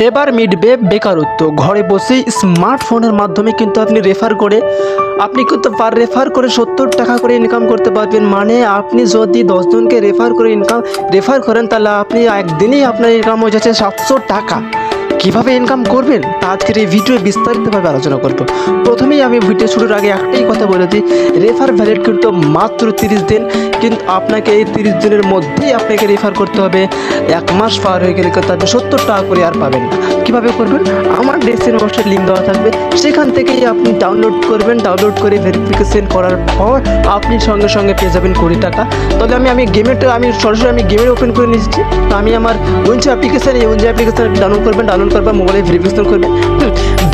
এবার মিটবে বেকারত্ব। ঘরে বসেই স্মার্টফোনের মাধ্যমে কিন্তু আপনি আপনি কিন্তু পার রেফার করে 70 টাকা করে ইনকাম করতে পারবেন। মানে আপনি যদি 10 জনকে রেফার করেন তাহলে আপনি একদিনেই আপনার ইনকাম হয়ে যাচ্ছে 700 টাকা। কীভাবে ইনকাম করবেন তা আজকের এই ভিডিও বিস্তারিতভাবে আলোচনা করব। প্রথমেই আমি ভিডিও শুরুর আগে একটাই কথা বলে দিই, রেফার ভ্যালিড কিন্তু মাত্র 30 দিন, কিন্তু আপনাকে এই 30 দিনের মধ্যেই আপনাকে রেফার করতে হবে। 1 মাস পার হয়ে গেলে কিন্তু আপনি 70 টাকা করে আর পাবেন না। কীভাবে করবেন? আমার ডেসক্রিপশনে লিঙ্ক দেওয়া থাকবে, সেখান থেকেই আপনি ডাউনলোড করবেন। ডাউনলোড করে ভেরিফিকেশন করার পর আপনি সঙ্গে সঙ্গে পেয়ে যাবেন 20 টাকা। তাহলে আমি সরাসরি গেমের ওপেন করে নিচ্ছি। তো আমি আমার উইঞ্জো অ্যাপ্লিকেশান ডাউনলোড করবেন। ডাউনলোড করার মোবাইলে ভেরিফিকেশন করবেন।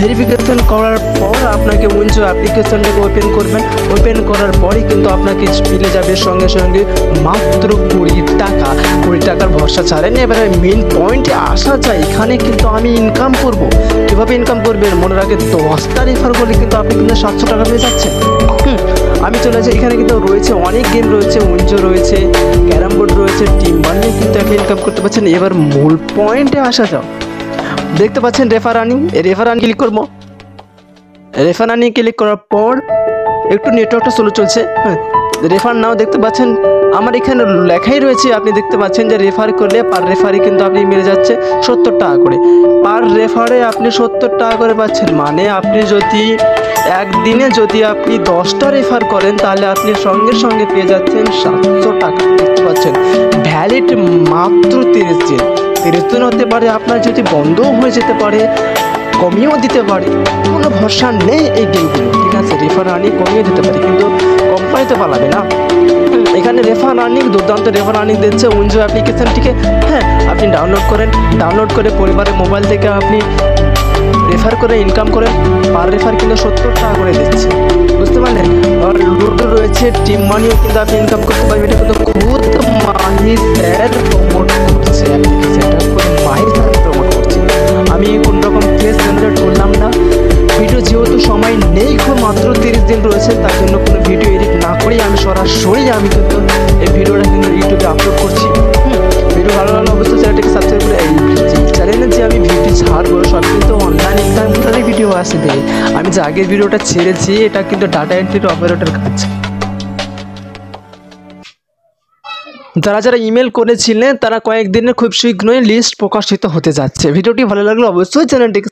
ভেরিফিকেশন করার পর আপনাকে উইঞ্জো অ্যাপ্লিকেশনটাকে ওপেন করবেন। ওপেন করার পরই কিন্তু আপনাকে মিলে যাবে সঙ্গে সঙ্গে মাত্র 20 টাকা। 20 টাকার ভরসা ছাড়েন। এবারে মেন পয়েন্টে আসা যায়, এখানে কিন্তু আমি ইনকাম করব। কীভাবে ইনকাম করবেন? মনে রাখে 10টা রেফার করলে কিন্তু আপনি কিন্তু 700 টাকা পেয়ে যাচ্ছেন। আমি চলে যাই, এখানে কিন্তু রয়েছে অনেক গেম রয়েছে, উইঞ্জো রয়েছে, ক্যারাম বোর্ড রয়েছে, টিম বানিয়ে কিন্তু আপনি ইনকাম করতে পারছেন। এবার মূল পয়েন্টে আসা যাও। দেখতে পাচ্ছেন রেফার আর্নিং ক্লিক করবো। রেফার আর্নিং ক্লিক করার পর একটু নেটওয়ার্কটা স্লো চলছে। রেফার নাও দেখতে পাচ্ছেন আমার এখানে লেখাই রয়েছে। আপনি দেখতে পাচ্ছেন যে রেফার করলে পার রেফারে কিন্তু আপনি মিলে যাচ্ছে 70 টাকা করে। পার রেফারে আপনি 70 টাকা করে পাচ্ছেন। মানে আপনি যদি একদিনে যদি আপনি 10টা রেফার করেন তাহলে আপনি সঙ্গে সঙ্গে পেয়ে যাচ্ছেন 700 টাকা। দেখতে পাচ্ছেন ভ্যালিড মাত্র 30 দিন। 30 দিন হতে পারে আপনার যদি বন্ধও হয়ে যেতে পারে, কমিয়েও দিতে পারে, কোনো ভরসা নেই এই গেমগুলো। ঠিক আছে, রেফার আর্নিং কমিয়ে দিতে পারে কিন্তু কোম্পানিতে পালাবে না। এখানে রেফার আর্নিং দুর্দান্ত রেফার আর্নিং দিচ্ছে উইঞ্জো অ্যাপ্লিকেশনটিকে। আপনি ডাউনলোড করে পরিবারের মোবাইল থেকে আপনি রেফার করে ইনকাম করেন। পার রেফার কিন্তু 70 টাকা করে দিচ্ছে, বুঝতে পারলেন। আর লুডো রয়েছে, টিম মানিও কিন্তু আপনি ইনকাম করতে পারবেন। এটা কিন্তু খুদ মাহি স্যার প্রমোট করছে অ্যাপ্লিকেশনটা, মাহি স্যার প্রমোট করছে। আমি কোনো রকম ফেস জেনারেট করলাম না। ভিডিও যেহেতু সময় নেই, খুব মাত্র 30 দিন রয়েছে, তার জন্য কোনো ভিডিও এডিট না করেই আমি সরাসরি কিন্তু এই ভিডিওটা কিন্তু ইউটিউবে আপলোড করছি। ভিডিও ভালো লাগলে অবশ্যই চ্যানেলটাকে সাবস্ক্রাইব করে এই চ্যানেলে যে আমি ভিডিও ছাড়বো সব কিন্তু অনলাইন ইনকামের ভিডিও আসে দেবে। আমি যে আগের ভিডিওটা ছেড়েছি এটা কিন্তু ডাটা এন্ট্রি অপারেটর কাজ। যারা ইমেল করেছিলেন তারা কয়েকদিনের খুব শীঘ্রই লিস্ট প্রকাশিত হতে যাচ্ছে। ভিডিওটি ভালো লাগলে অবশ্যই চ্যানেলটিকে